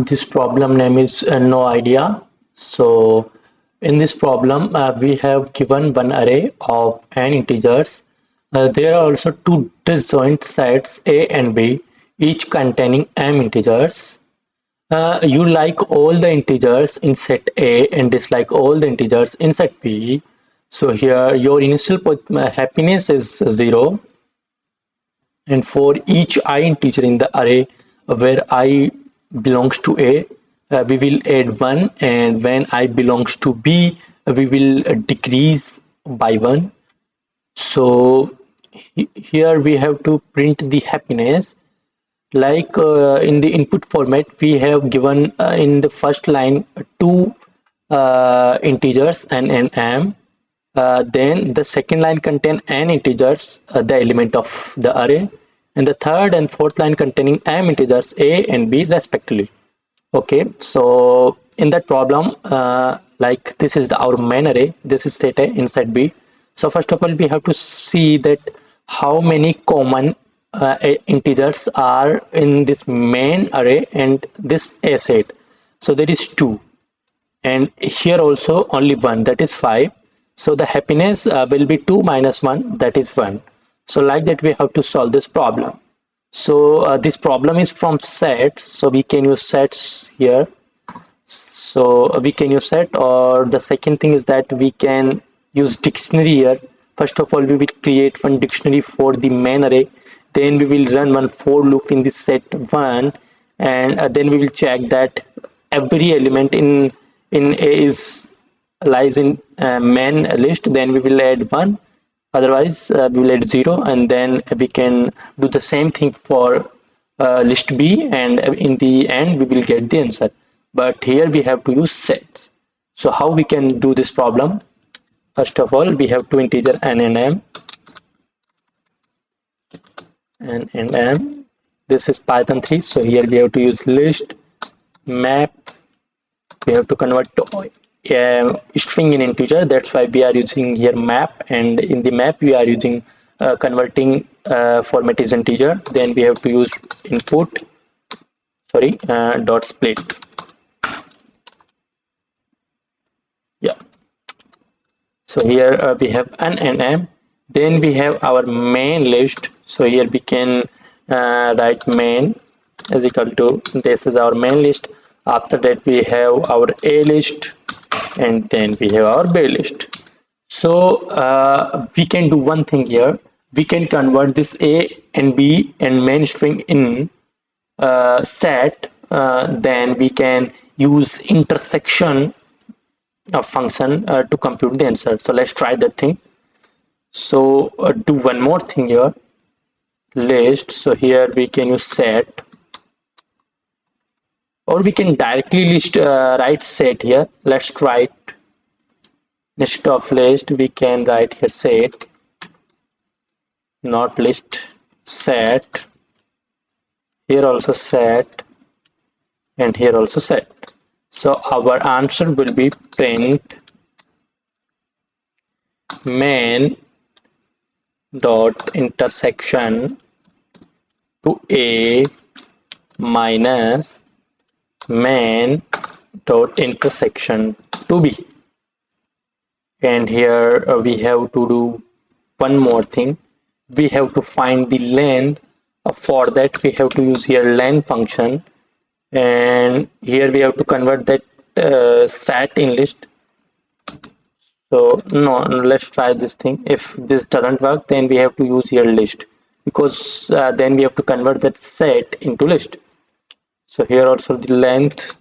This problem name is no idea. So in this problem, we have given one array of n integers. There are also two disjoint sets A and B, each containing m integers. You like all the integers in set A and dislike all the integers in set B. So here your initial happiness is 0, and for each I integer in the array where I belongs to A, we will add 1, and when I belongs to B, we will decrease by 1. So here we have to print the happiness. Like in the input format, we have given in the first line two integers n and m. Then the second line contain n integers, the element of the array, and the third and fourth line containing m integers a and b respectively. Okay, so in that problem, like this is our main array, this is set A inside B. So first of all, we have to see that how many common integers are in this main array and this A set. So there is 2, and here also only 1, that is 5. So the happiness will be 2 minus 1, that is 1. So like that we have to solve this problem. So this problem is from set, so we can use sets here. So we can use set, or the second thing is that we can use dictionary here. First of all, we will create one dictionary for the main array, then we will run one for loop in the set 1, and then we will check that every element in A is lies in main list, then we will add 1, otherwise we will add 0, and then we can do the same thing for list B, and in the end we will get the answer. But here we have to use sets. So how we can do this problem? First of all, we have two integer n and m, and m. This is Python 3, so here we have to use list map. We have to convert to string in integer, that's why we are using here map, and in the map we are using converting format is integer. Then we have to use input, sorry, dot split. Yeah, so here we have n and m. Then we have our main list, so here we can write main is equal to, this is our main list. After that we have our a list, and then we have our b list. So we can do one thing here. We can convert this a and b and main string in set. Then we can use intersection of function to compute the answer. So let's try that thing. So do one more thing here, list. So here we can use set, or we can directly list write set here. Let's try it. Instead of list, we can write here set, not list, set. Here also set, and here also set. So our answer will be print main dot intersection to A minus main dot intersection to B. And here we have to do one more thing. We have to find the length. For that we have to use here len function, and here we have to convert that set in list. So no, let's try this thing. If this doesn't work, then we have to use here list, because then we have to convert that set into list. So here also the length.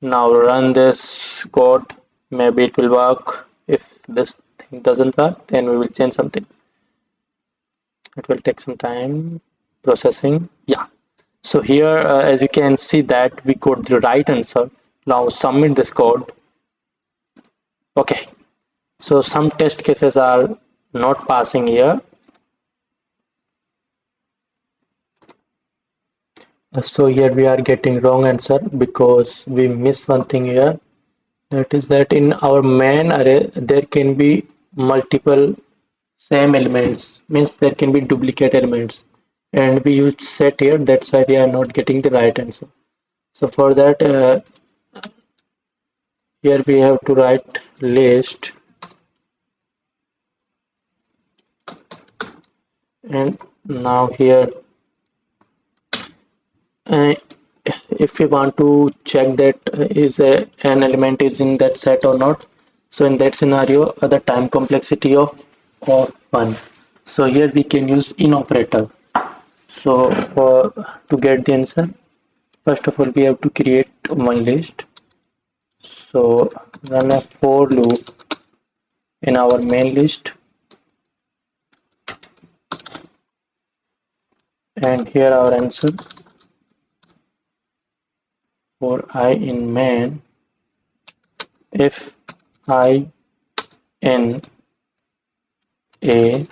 Now run this code, maybe it will work. If this thing doesn't work, then we will change something. It will take some time processing. Yeah, so here as you can see that we got the right answer. Now submit this code. Okay, so some test cases are not passing here. So here we are getting wrong answer because we missed one thing here. That is that in our main array there can be multiple same elements, means there can be duplicate elements, and we used set here, that's why we are not getting the right answer. So for that, here we have to write list, and now here, uh, if we want to check that an element is in that set or not, so in that scenario, the time complexity of 1, so here we can use in operator. So for to get the answer, first of all we have to create one list. So run a for loop in our main list, and here our answer for I in main. If I in a,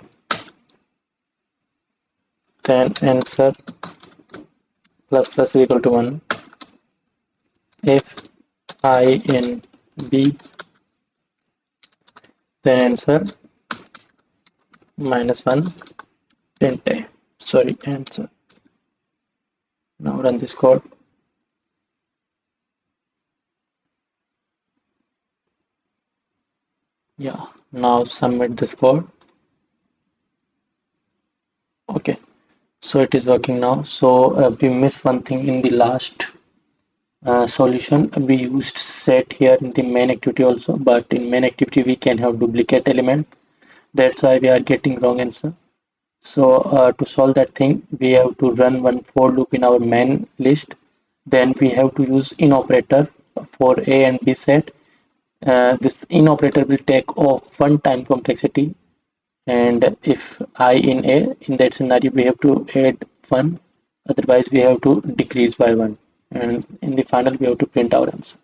then answer plus plus is equal to 1. If I in b, then answer minus 1 print a. Sorry, answer. Now run this code. Yeah, now submit this code. Okay, so it is working now. So we missed one thing in the last solution. We used set here in the main activity also, but in main activity we can have duplicate elements. That's why we are getting wrong answer. So to solve that thing, we have to run one for loop in our main list. Then we have to use in operator for A and B set. This in operator will take off one time complexity, and if I in A, in that scenario we have to add 1, otherwise we have to decrease by 1, and in the final we have to print our answer.